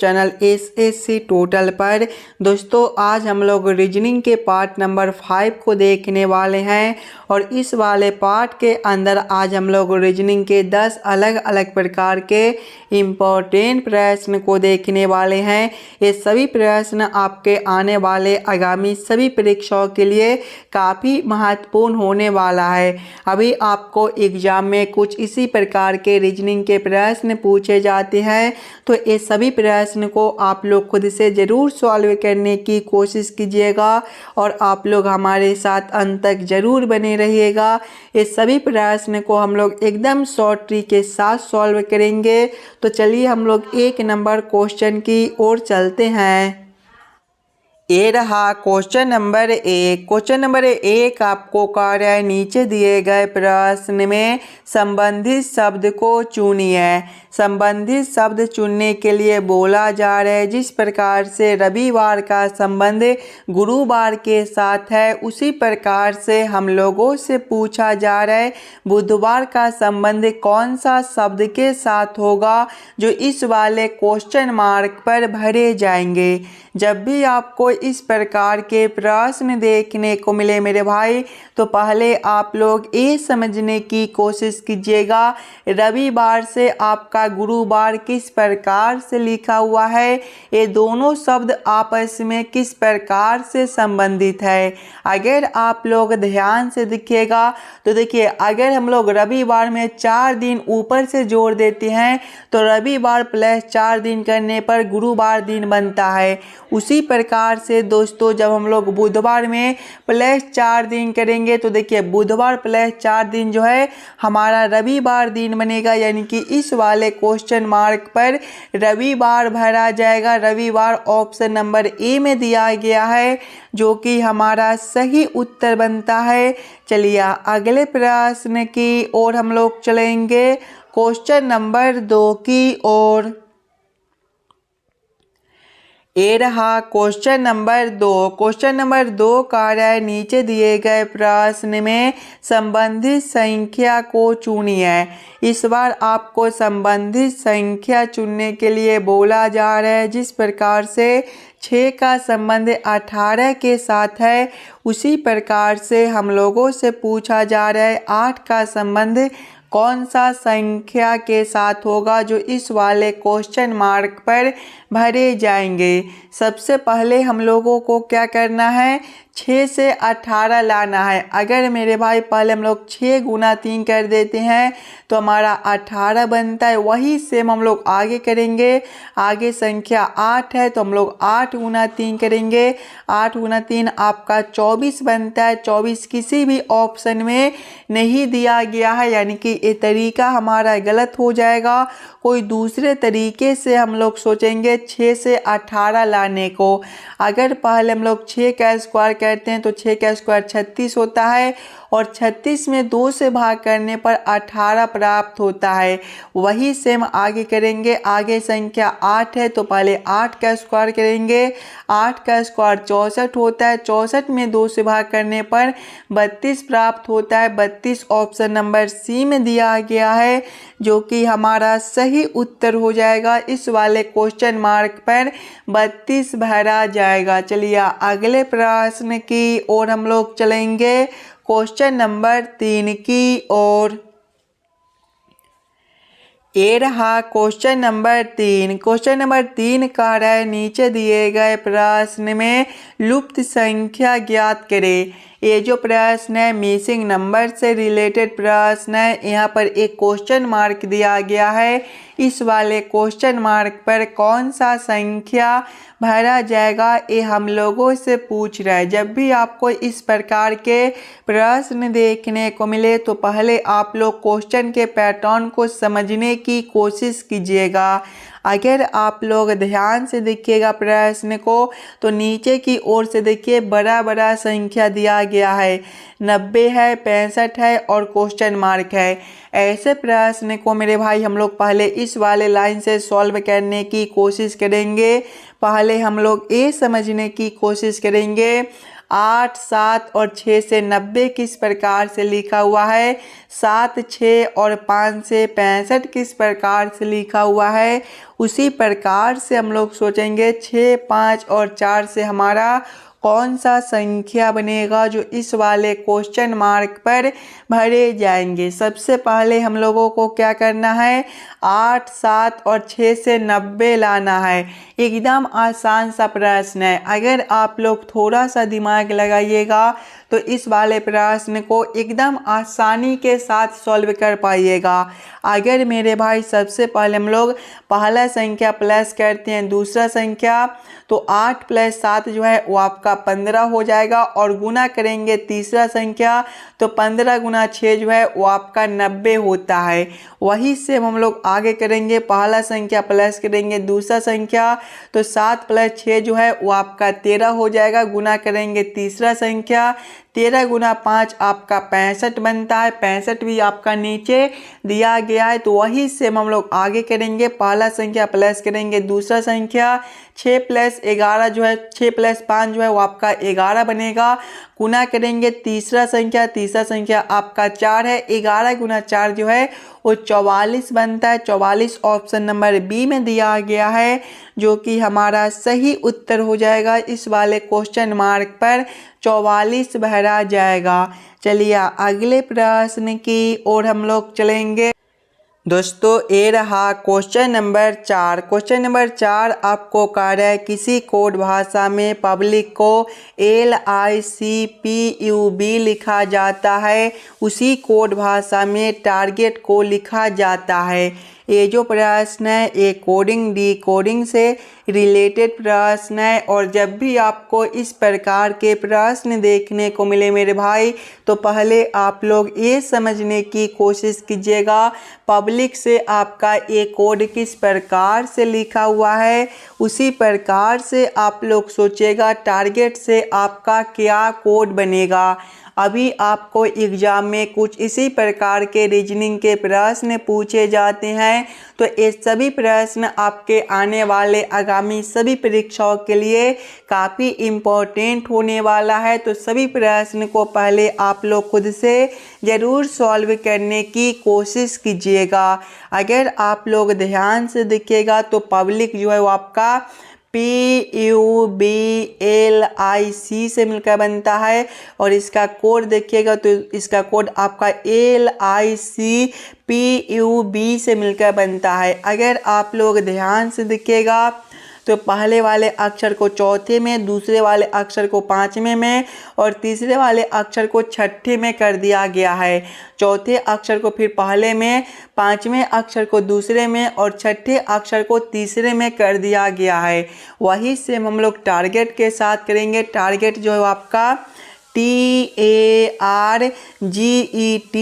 Channel SSC total पर। दोस्तों आज हम लोग रीजनिंग के पार्ट नंबर 5 को देखने वाले हैं और इस वाले पार्ट के अंदर आज हम लोग रीजनिंग के 10 अलग अलग प्रकार के इम्पोर्टेंट प्रश्न को देखने वाले हैं। ये सभी प्रश्न आपके आने वाले आगामी सभी परीक्षाओं के लिए काफ़ी महत्वपूर्ण होने वाला है। अभी आपको एग्जाम में कुछ इसी प्रकार के रीजनिंग के प्रश्न पूछे जाते हैं, तो ये सभी प्रश्न को आप लोग खुद से ज़रूर सॉल्व करने की कोशिश कीजिएगा और आप लोग हमारे साथ अंत तक ज़रूर बने रहिएगा। ये सभी प्रश्न को हम लोग एकदम शॉर्ट ट्रिक के साथ सॉल्व करेंगे। तो चलिए हम लोग 1 नंबर क्वेश्चन की ओर चलते हैं। ये रहा क्वेश्चन नंबर 1। क्वेश्चन नंबर 1 आपको कह रहा है नीचे दिए गए प्रश्न में संबंधित शब्द को चुनिए। संबंधित शब्द चुनने के लिए बोला जा रहा है जिस प्रकार से रविवार का संबंध गुरुवार के साथ है, उसी प्रकार से हम लोगों से पूछा जा रहा है बुधवार का संबंध कौन सा शब्द के साथ होगा, जो इस वाले क्वेश्चन मार्क पर भरे जाएंगे। जब भी आपको इस प्रकार के प्रश्न देखने को मिले मेरे भाई, तो पहले आप लोग ये समझने की कोशिश कीजिएगा रविवार से आपका गुरुवार किस प्रकार से लिखा हुआ है, ये दोनों शब्द आपस में किस प्रकार से संबंधित है। अगर आप लोग ध्यान से देखिएगा तो देखिए, अगर हम लोग रविवार में 4 दिन ऊपर से जोड़ देते हैं तो रविवार प्लस 4 दिन करने पर गुरुवार दिन बनता है। उसी प्रकार से दोस्तों जब हम लोग बुधवार में प्लस 4 दिन करेंगे तो देखिए बुधवार प्लस 4 दिन जो है हमारा रविवार दिन बनेगा, यानी कि इस वाले क्वेश्चन मार्क पर रविवार भरा जाएगा। रविवार ऑप्शन नंबर ए में दिया गया है, जो कि हमारा सही उत्तर बनता है। चलिए अगले प्रश्न की ओर हम लोग चलेंगे, क्वेश्चन नंबर 2 की ओर। ये रहा क्वेश्चन नंबर 2। क्वेश्चन नंबर 2 कह रहा है नीचे दिए गए प्रश्न में संबंधित संख्या को चुनिए। इस बार आपको संबंधित संख्या चुनने के लिए बोला जा रहा है जिस प्रकार से 6 का संबंध 18 के साथ है, उसी प्रकार से हम लोगों से पूछा जा रहा है 8 का संबंध कौन सा संख्या के साथ होगा, जो इस वाले क्वेश्चन मार्क पर भरे जाएंगे। सबसे पहले हम लोगों को क्या करना है, 6 से 18 लाना है। अगर मेरे भाई पहले हम लोग 6 गुना 3 कर देते हैं तो हमारा 18 बनता है। वही सेम हम लोग आगे करेंगे। आगे संख्या 8 है तो हम लोग 8 गुना 3 करेंगे। 8 गुना 3 आपका 24 बनता है। 24 किसी भी ऑप्शन में नहीं दिया गया है, यानी कि ये तरीका हमारा गलत हो जाएगा। कोई दूसरे तरीके से हम लोग सोचेंगे 6 से 18 लाने को। अगर पहले हम लोग 6 का स्क्वायर करते हैं तो 6 का स्क्वायर 36 होता है और 36 में 2 से भाग करने पर 18 प्राप्त होता है। वही सेम आगे करेंगे। आगे संख्या 8 है तो पहले 8 का स्क्वायर करेंगे। 8 का स्क्वायर 64 होता है। 64 में 2 से भाग करने पर 32 प्राप्त होता है। 32 ऑप्शन नंबर सी में दिया गया है, जो कि हमारा सही उत्तर हो जाएगा। इस वाले क्वेश्चन मार्क पर 32 भरा जाएगा। चलिए अगले प्रश्न की ओर हम लोग चलेंगे, क्वेश्चन नंबर 3 की ओर। ये रहा क्वेश्चन नंबर 3। क्वेश्चन नंबर 3 कह रहा है नीचे दिए गए प्रश्न में लुप्त संख्या ज्ञात करें। ये जो प्रश्न है मिसिंग नंबर से रिलेटेड प्रश्न है। यहाँ पर एक क्वेश्चन मार्क दिया गया है। इस वाले क्वेश्चन मार्क पर कौन सा संख्या भरा जाएगा, ये हम लोगों से पूछ रहा है। जब भी आपको इस प्रकार के प्रश्न देखने को मिले तो पहले आप लोग क्वेश्चन के पैटर्न को समझने की कोशिश कीजिएगा। अगर आप लोग ध्यान से देखिएगा प्रश्न को तो नीचे की ओर से देखिए बड़ा बड़ा संख्या दिया गया है। 90 है, 65 है और क्वेश्चन मार्क है। ऐसे प्रश्न को मेरे भाई हम लोग पहले इस वाले लाइन से सॉल्व करने की कोशिश करेंगे। पहले हम लोग ये समझने की कोशिश करेंगे 8, 7 और 6 से 90 किस प्रकार से लिखा हुआ है, 7, 6 और 5 से 65 किस प्रकार से लिखा हुआ है, उसी प्रकार से हम लोग सोचेंगे 6, 5 और 4 से हमारा कौन सा संख्या बनेगा जो इस वाले क्वेश्चन मार्क पर भरे जाएंगे। सबसे पहले हम लोगों को क्या करना है, 8, 7 और 6 से 90 लाना है। एकदम आसान सा प्रश्न है। अगर आप लोग थोड़ा सा दिमाग लगाइएगा तो इस वाले प्रश्न को एकदम आसानी के साथ सॉल्व कर पाइएगा। अगर मेरे भाई सबसे पहले हम लोग पहला संख्या प्लस करते हैं दूसरा संख्या, तो 8 + 7 जो है वो आपका 15 हो जाएगा, और गुना करेंगे तीसरा संख्या तो 15 × 6 जो है वो आपका 90 होता है। वही से हम लोग आगे करेंगे, पहला संख्या प्लस करेंगे दूसरा संख्या तो 7 + 6 जो है वो आपका 13 हो जाएगा, गुना करेंगे तीसरा संख्या 13 × 5 आपका 65 बनता है, 65 भी आपका नीचे दिया गया है। तो वही से हम लोग आगे करेंगे, पहला संख्या प्लस करेंगे दूसरा संख्या 6 + 11 जो है 6 + 5 जो है वो आपका 11 बनेगा, गुना करेंगे तीसरा संख्या आपका 4 है, 11 × 4 जो है वो 44 बनता है। 44 ऑप्शन नंबर बी में दिया गया है, जो कि हमारा सही उत्तर हो जाएगा। इस वाले क्वेश्चन मार्क पर 44 भरा जाएगा। चलिए अगले प्रश्न की ओर हम लोग चलेंगे। दोस्तों ये रहा क्वेश्चन नंबर 4। क्वेश्चन नंबर 4 आपको कह रहा है किसी कोड भाषा में पब्लिक को LICPUB लिखा जाता है, उसी कोड भाषा में टारगेट को लिखा जाता है। ये जो प्रश्न है ये कोडिंग डिकोडिंग से रिलेटेड प्रश्न है, और जब भी आपको इस प्रकार के प्रश्न देखने को मिले मेरे भाई, तो पहले आप लोग ये समझने की कोशिश कीजिएगा पब्लिक से आपका ये कोड किस प्रकार से लिखा हुआ है, उसी प्रकार से आप लोग सोचिएगा टारगेट से आपका क्या कोड बनेगा। अभी आपको एग्जाम में कुछ इसी प्रकार के रीजनिंग के प्रश्न पूछे जाते हैं, तो ये सभी प्रश्न आपके आने वाले आगामी सभी परीक्षाओं के लिए काफ़ी इम्पोर्टेंट होने वाला है। तो सभी प्रश्न को पहले आप लोग खुद से ज़रूर सॉल्व करने की कोशिश कीजिएगा। अगर आप लोग ध्यान से देखिएगा तो पब्लिक जो है वो आपका PUBLIC से मिलकर बनता है, और इसका कोड देखिएगा तो इसका कोड आपका LICPUB से मिलकर बनता है। अगर आप लोग ध्यान से देखिएगा तो पहले वाले अक्षर को चौथे में, दूसरे वाले अक्षर को पांचवें में और तीसरे वाले अक्षर को छठे में कर दिया गया है। चौथे अक्षर को फिर पहले में, पांचवें अक्षर को दूसरे में और छठे अक्षर को तीसरे में कर दिया गया है। वही से हम लोग टारगेट के साथ करेंगे। टारगेट जो है आपका TARGET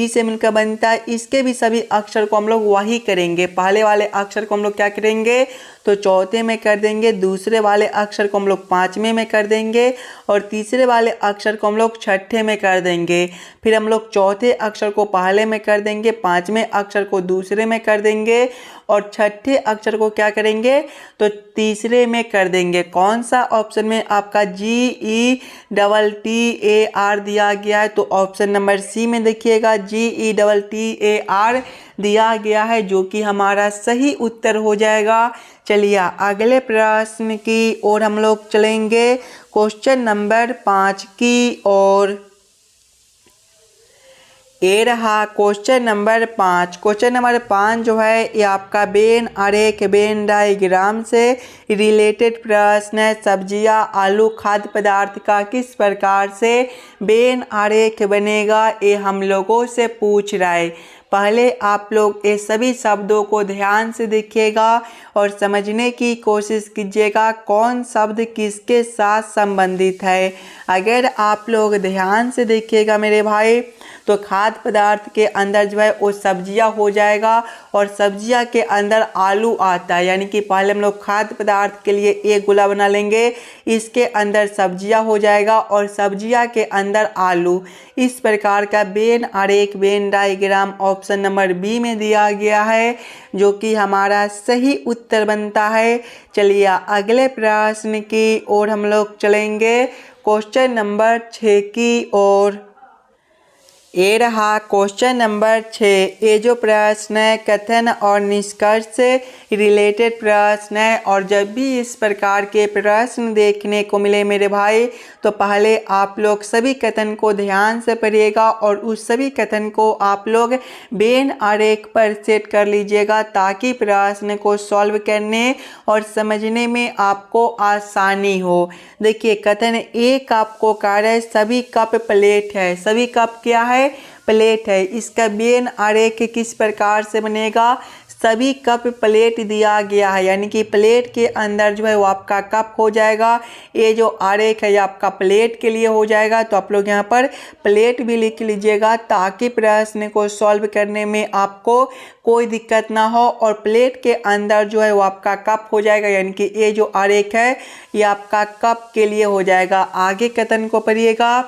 से मिलकर बनता है। इसके भी सभी अक्षर को हम लोग वही करेंगे। पहले वाले अक्षर को हम लोग क्या करेंगे तो चौथे में कर देंगे, दूसरे वाले अक्षर को हम लोग पांचवें में कर देंगे और तीसरे वाले अक्षर को हम लोग छठे में कर देंगे। फिर हम लोग चौथे अक्षर को पहले में कर देंगे, पांचवें अक्षर को दूसरे में कर देंगे और छठे अक्षर को क्या करेंगे तो तीसरे में कर देंगे। कौन सा ऑप्शन में आपका GETTAR दिया गया है, तो ऑप्शन नंबर सी में देखिएगा GETTAR दिया गया है, जो कि हमारा सही उत्तर हो जाएगा। चलिए अगले प्रश्न की ओर हम लोग चलेंगे, क्वेश्चन नंबर 5 की ओर। ये रहा क्वेश्चन नंबर 5। क्वेश्चन नंबर 5 जो है ये आपका वेन आरेख वेन डायग्राम से रिलेटेड प्रश्न है। सब्जियां आलू खाद्य पदार्थ का किस प्रकार से वेन आरेख बनेगा, ये हम लोगों से पूछ रहा है। पहले आप लोग ये सभी शब्दों को ध्यान से देखिएगा और समझने की कोशिश कीजिएगा कौन शब्द किसके साथ संबंधित है। अगर आप लोग ध्यान से देखिएगा मेरे भाई, तो खाद्य पदार्थ के अंदर जो है वो सब्जियां हो जाएगा और सब्जियां के अंदर आलू आता है, यानी कि पहले हम लोग खाद्य पदार्थ के लिए एक गोला बना लेंगे, इसके अंदर सब्जियां हो जाएगा और सब्जियां के अंदर आलू। इस प्रकार का वेन आरेख Venn diagram option number B में दिया गया है, जो कि हमारा सही उत्तर बनता है। चलिए अगले प्रश्न की ओर हम लोग चलेंगे, क्वेश्चन नंबर 6 की ओर। ये रहा क्वेश्चन नंबर 6। ये जो प्रश्न है कथन और निष्कर्ष से रिलेटेड प्रश्न है, और जब भी इस प्रकार के प्रश्न देखने को मिले मेरे भाई, तो पहले आप लोग सभी कथन को ध्यान से पढ़िएगा और उस सभी कथन को आप लोग वेन आरेख पर सेट कर लीजिएगा, ताकि प्रश्न को सॉल्व करने और समझने में आपको आसानी हो। देखिए कथन एक आपको कार्य है, सभी कप प्लेट है। सभी कप क्या है? प्लेट है। इसका वेन आरेख किस प्रकार से बनेगा? सभी कप प्लेट दिया गया है, यानी कि प्लेट के अंदर जो है वो आपका कप हो जाएगा। ये जो आरेख है ये आपका प्लेट के लिए हो जाएगा, तो आप लोग यहाँ पर प्लेट भी लिख लीजिएगा, ताकि प्रश्न को सॉल्व करने में आपको कोई दिक्कत ना हो। और प्लेट के अंदर जो है वो आपका कप हो जाएगा, यानी कि ये जो आरेख है ये आपका कप के लिए हो जाएगा। आगे कथन को पढ़िएगा।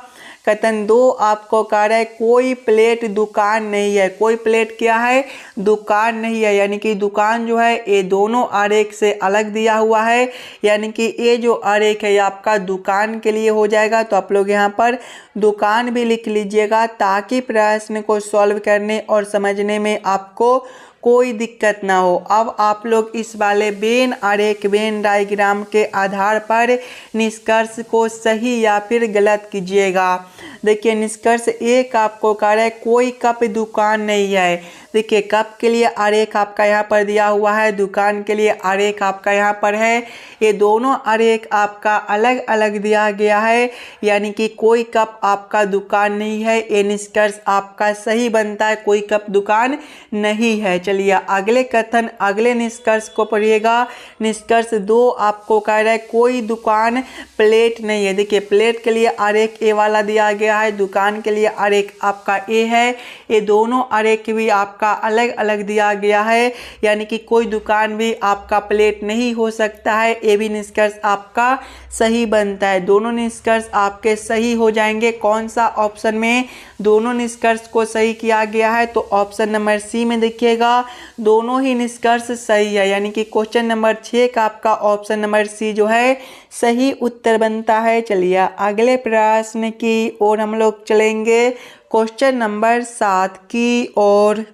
कथन 2 आपको कह रहा है कोई प्लेट दुकान नहीं है। कोई प्लेट क्या है? दुकान नहीं है, यानी कि दुकान जो है ये दोनों आरेख से अलग दिया हुआ है, यानी कि ये जो आरेख है ये आपका दुकान के लिए हो जाएगा। तो आप लोग यहाँ पर दुकान भी लिख लीजिएगा, ताकि प्रश्न को सॉल्व करने और समझने में आपको कोई दिक्कत ना हो। अब आप लोग इस वाले वेन आरेख वेन डायग्राम के आधार पर निष्कर्ष को सही या फिर गलत कीजिएगा। देखिए निष्कर्ष एक आपको कह रहा है कोई कप दुकान नहीं है। देखिए कप के लिए आरेख आपका यहाँ पर दिया हुआ है, दुकान के लिए आरेख आपका यहाँ पर है। ये दोनों आरेख आपका अलग अलग दिया गया है, यानी कि कोई कप आपका दुकान नहीं है। ये निष्कर्ष आपका सही बनता है, कोई कप दुकान नहीं है। चलिए अगले कथन अगले निष्कर्ष को पढ़िएगा। निष्कर्ष 2 आपको कह रहा है कोई दुकान प्लेट नहीं है। देखिए प्लेट के लिए आरेख ए वाला दिया गया है, दुकान के लिए आरेख आपका ए है। ये दोनों आरेख भी आपका अलग अलग दिया गया है, यानी कि कोई दुकान भी आपका प्लेट नहीं हो सकता है। ये भी निष्कर्ष आपका सही बनता है। दोनों निष्कर्ष आपके सही हो जाएंगे। कौन सा ऑप्शन में दोनों निष्कर्ष को सही किया गया है? तो ऑप्शन नंबर सी में देखिएगा, दोनों ही निष्कर्ष सही है, यानी कि क्वेश्चन नंबर 6 का आपका ऑप्शन नंबर सी जो है सही उत्तर बनता है। चलिए अगले प्रश्न की ओर हम लोग चलेंगे, क्वेश्चन नंबर 7 की ओर।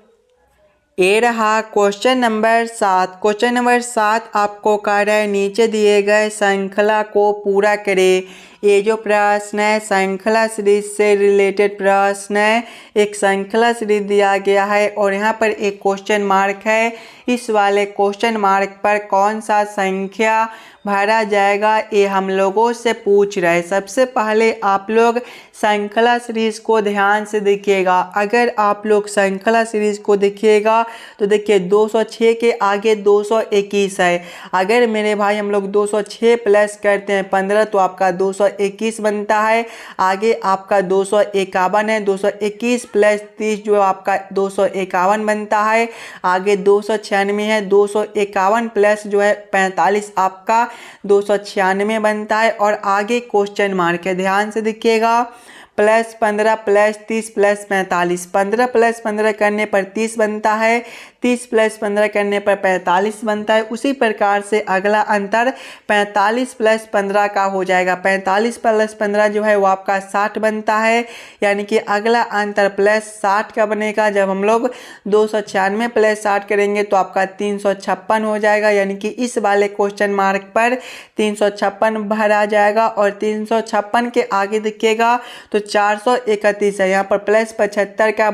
ये रहा क्वेश्चन नंबर 7। क्वेश्चन नंबर 7 आपको कह रहा है नीचे दिए गए श्रृंखला को पूरा करें। ये जो प्रश्न है श्रृंखला सीरीज से रिलेटेड प्रश्न है। एक श्रृंखला सीरीज दिया गया है और यहाँ पर एक क्वेश्चन मार्क है। इस वाले क्वेश्चन मार्क पर कौन सा संख्या भरा जाएगा, ये हम लोगों से पूछ रहे हैं। सबसे पहले आप लोग श्रृंखला सीरीज को ध्यान से देखिएगा। अगर आप लोग श्रृंखला सीरीज को देखिएगा तो देखिए 206 के आगे 221 है। अगर मेरे भाई हम लोग 206 प्लस करते हैं 15 तो आपका 221 बनता है। आगे आपका 251 है, 221 प्लस 30 जो आपका 251 बनता है। आगे 296 है, 251 प्लस जो है 45 आपका 296 बनता है। और आगे क्वेश्चन मार्क है, ध्यान से देखिएगा। प्लस 15 प्लस 30 प्लस 45, 15 प्लस 15 करने पर 30 बनता है, 30 प्लस 15 करने पर 45 बनता है। उसी प्रकार से अगला अंतर 45 प्लस 15 का हो जाएगा। 45 प्लस 15 जो है वो आपका 60 बनता है, यानी कि अगला अंतर प्लस 60 का बनेगा। जब हम लोग 296 प्लस 60 करेंगे तो आपका 356 हो जाएगा, यानी कि इस वाले क्वेश्चन मार्क पर 356 भरा जाएगा। और 356 के आगे देखिएगा तो 431 है, यहाँ पर प्लस 75 का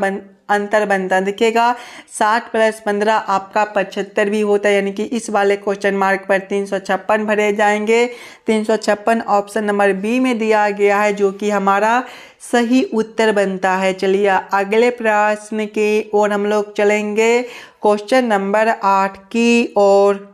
अंतर बनता है। देखिएगा 60 प्लस 15 आपका 75 भी होता है, यानी कि इस वाले क्वेश्चन मार्क पर 356 भरे जाएंगे। 356 ऑप्शन नंबर बी में दिया गया है, जो कि हमारा सही उत्तर बनता है। चलिए अगले प्रश्न की ओर हम लोग चलेंगे, क्वेश्चन नंबर 8 की ओर।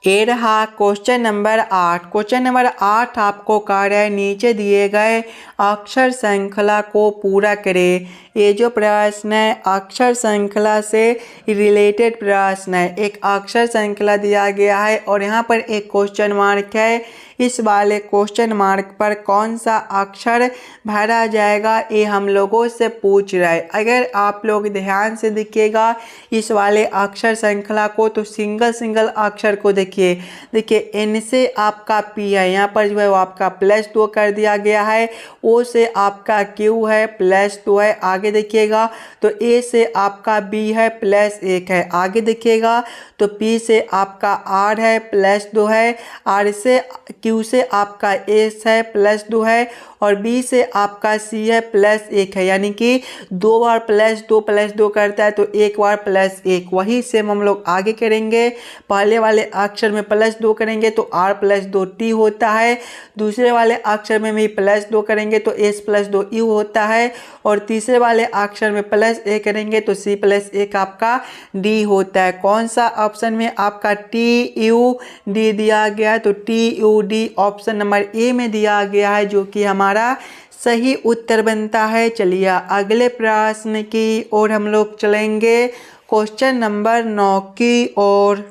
ये रहा क्वेश्चन नंबर 8। क्वेश्चन नंबर 8 आपको कह रहा है नीचे दिए गए अक्षर श्रृंखला को पूरा करें। ये जो प्रश्न है अक्षर श्रृंखला से रिलेटेड प्रश्न है। एक अक्षर श्रृंखला दिया गया है और यहाँ पर एक क्वेश्चन मार्क है। इस वाले क्वेश्चन मार्क पर कौन सा अक्षर भरा जाएगा, ये हम लोगों से पूछ रहा है। अगर आप लोग ध्यान से देखिएगा इस वाले अक्षर श्रृंखला को, तो सिंगल सिंगल अक्षर को देखिए एन से आपका पी है, यहाँ पर जो है वो आपका +2 कर दिया गया है। ओ से आपका क्यू है +2 है। आगे देखिएगा तो ए से आपका बी है +1 है। आगे देखिएगा तो पी से आपका आर है +2 है। आर से क्यू से आपका एस है +2 है और बी से आपका सी है +1 है। यानी कि 2 बार +2 करता है तो एक बार +1। वही सेम हम लोग आगे करेंगे। पहले वाले अक्षर में +2 करेंगे तो R +2 T होता है। दूसरे वाले अक्षर में भी +2 करेंगे तो S +2 U होता है। और तीसरे वाले अक्षर में +1 करेंगे तो C +1 आपका D होता है। कौन सा ऑप्शन में आपका TUD दिया गया है, तो TUD ऑप्शन नंबर ए में दिया गया है, जो कि हमारा सही उत्तर बनता है। चलिए अगले प्रश्न की ओर हम लोग चलेंगे, क्वेश्चन नंबर 9 की ओर।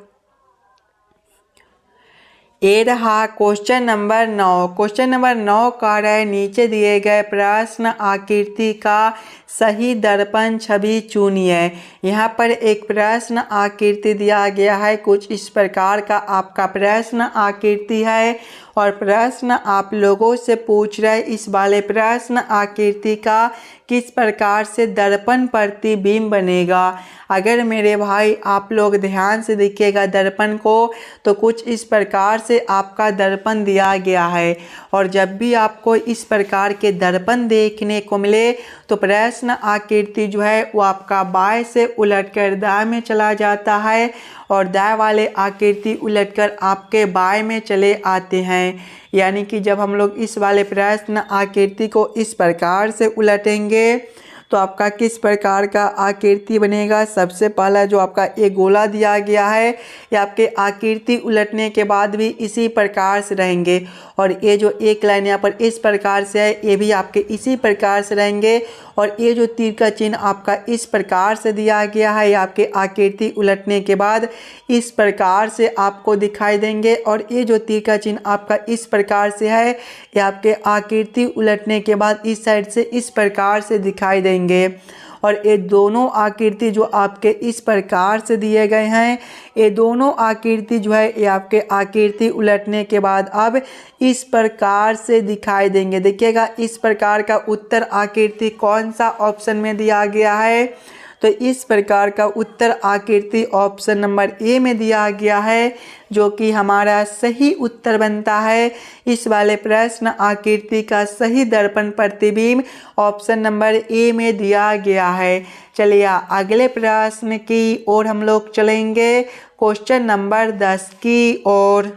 ये रहा क्वेश्चन नंबर 9। क्वेश्चन नंबर 9 कह रहा है नीचे दिए गए प्रश्न आकृति का सही दर्पण छवि चुनिए। यहाँ पर एक प्रश्न आकृति दिया गया है, कुछ इस प्रकार का आपका प्रश्न आकृति है और प्रश्न आप लोगों से पूछ रहे इस वाले प्रश्न आकृति का किस प्रकार से दर्पण प्रतिबिंब बनेगा। अगर मेरे भाई आप लोग ध्यान से देखिएगा दर्पण को, तो कुछ इस प्रकार से आपका दर्पण दिया गया है और जब भी आपको इस प्रकार के दर्पण देखने को मिले तो प्रश्न आकृति जो है वो आपका बाएं से उलटकर दाएं में चला जाता है और दाएं वाले आकृति उलटकर आपके बाएं में चले आते हैं। यानी कि जब हम लोग इस वाले प्रश्न आकृति को इस प्रकार से उलटेंगे तो आपका किस प्रकार का आकृति बनेगा। सबसे पहला जो आपका एक गोला दिया गया है, ये आपके आकृति उलटने के बाद भी इसी प्रकार से रहेंगे और ये जो एक लाइन यहाँ पर इस प्रकार से है, ये भी आपके इसी प्रकार से रहेंगे और ये जो तीर का चिन्ह आपका इस प्रकार से दिया गया है, ये आपके आकृति उलटने के बाद इस प्रकार से आपको दिखाई देंगे और ये जो तीर का चिन्ह आपका इस प्रकार से है, ये आपके आकृति उलटने के बाद इस साइड से इस प्रकार से दिखाई देंगे। और ये दोनों आकृति जो आपके इस प्रकार से दिए गए हैं, ये दोनों आकृति जो है ये आपके आकृति उलटने के बाद अब इस प्रकार से दिखाई देंगे। देखिएगा इस प्रकार का उत्तर आकृति कौन सा ऑप्शन में दिया गया है, तो इस प्रकार का उत्तर आकृति ऑप्शन नंबर ए में दिया गया है, जो कि हमारा सही उत्तर बनता है। इस वाले प्रश्न आकृति का सही दर्पण प्रतिबिंब ऑप्शन नंबर ए में दिया गया है। चलिए अगले प्रश्न की ओर हम लोग चलेंगे, क्वेश्चन नंबर 10 की ओर।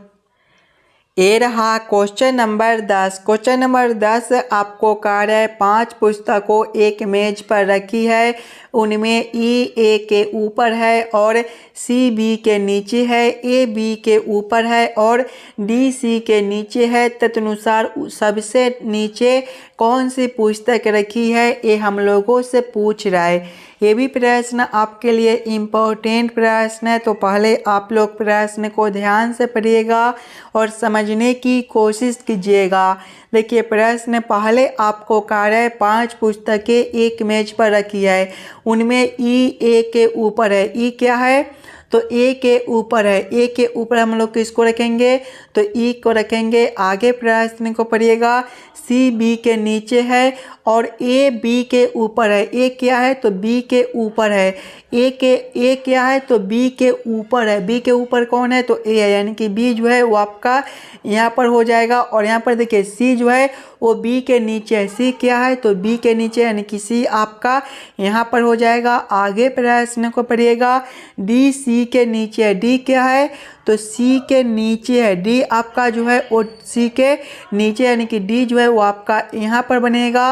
ये रहा क्वेश्चन नंबर 10। क्वेश्चन नंबर 10 आपको कह रहा है 5 पुस्तकों एक मेज पर रखी है, उनमें ई ए के ऊपर है और सी बी के नीचे है, ए बी के ऊपर है और डी सी के नीचे है। तदनुसार सबसे नीचे कौन सी पुस्तक रखी है, ये हम लोगों से पूछ रहा है। ये भी प्रश्न आपके लिए इम्पोर्टेंट प्रश्न है, तो पहले आप लोग प्रश्न को ध्यान से पढ़िएगा और समझने की कोशिश कीजिएगा। देखिए प्रश्न पहले आपको कह रहा है 5 पुस्तकें एक मेज पर रखी है, उनमें ई ए के ऊपर है। ई क्या है, तो ए के ऊपर है। ए के ऊपर हम लोग किसको रखेंगे, तो ई को रखेंगे। आगे प्रश्न को पढ़िएगा, सी बी के नीचे है और ए बी के ऊपर है। ए क्या है, तो बी के ऊपर है। ए क्या है, तो बी के ऊपर है। बी के ऊपर कौन है, तो ए है, यानी कि बी जो है वो आपका यहाँ पर हो जाएगा। और यहाँ पर देखिए सी जो है वो बी के नीचे है। सी क्या है, तो बी के नीचे, यानी कि सी आपका यहाँ पर हो जाएगा। आगे प्रश्न को पढ़िएगा, डी सी के नीचे है। डी क्या है, तो सी के नीचे है। डी आपका जो है वो सी के नीचे, यानी कि डी जो है वो आपका यहाँ पर बनेगा।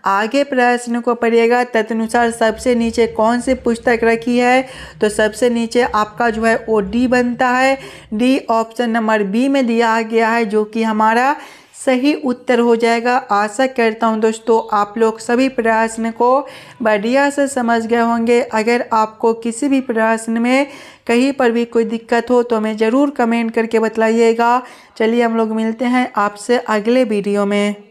आगे प्रश्न को पढ़िएगा, तदनुसार सबसे नीचे कौन सी पुस्तक रखी है, तो सबसे नीचे आपका जो है वो डी बनता है। डी ऑप्शन नंबर बी में दिया गया है, जो कि हमारा सही उत्तर हो जाएगा। आशा करता हूँ दोस्तों आप लोग सभी प्रश्न को बढ़िया से समझ गए होंगे। अगर आपको किसी भी प्रश्न में कहीं पर भी कोई दिक्कत हो तो हमें ज़रूर कमेंट करके बतलाइएगा। चलिए हम लोग मिलते हैं आपसे अगले वीडियो में।